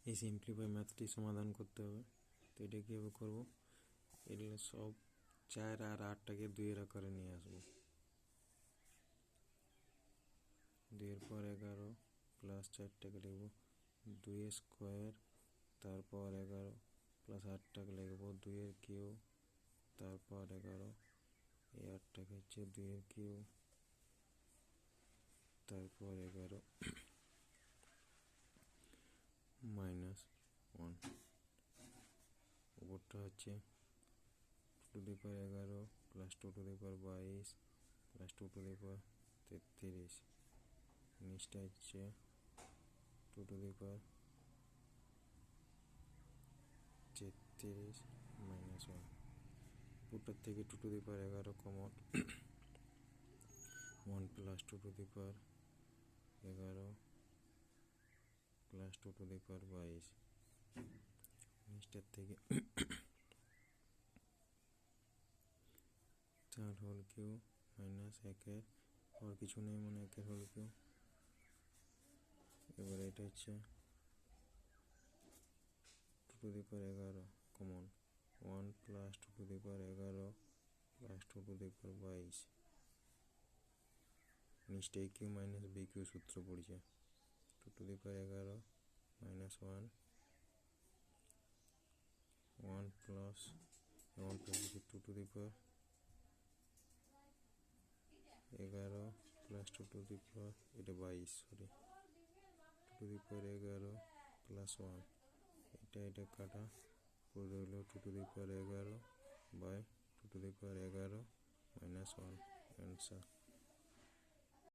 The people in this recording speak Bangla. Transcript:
এই সিম্পলিফাই ম্যাথটি সমাধান করতে হবে। তো এটা কীভাবে করবো, এগুলো সব 4 আর 8টাকে 2-এর আকারে নিয়ে আসবো। 2-এর পর 11 প্লাস 4টাকে লিখবো 2 স্কোয়ার, তারপর 11 প্লাস 8টাকে লিখবো 2-এর কিউব, তারপর 11, এই 8টাকে হচ্ছে 2-এর কিউব, তারপর 11 -1, উপরটা হচ্ছে 2^11 প্লাস 2^22 প্লাস 2^33, নিচটা হচ্ছে 2^33 -1, উপরটার থেকে 2^11 কমন, 1 প্লাস 2^11 প্লাস 2^22, নিচটার থেকে 4 হোল কিউব মাইনাস 1-এর আর কিছু নেই মানে 1-এর হোল কিউব। এবার এটা হচ্ছে 2^11 কমন, 1 প্লাস 2^11 প্লাস 2^22, নিচটা কিউ মাইনাস বি কিউ সূত্র পড়ছে, 2^11 -1, 1 প্লাস 2^11 প্লাস 2^, এটা 22, সরি 2^11 প্লাস 1, এটা কাটা পড়ে রইল 2^11 বাই 2^11 -1, অ্যান্সার।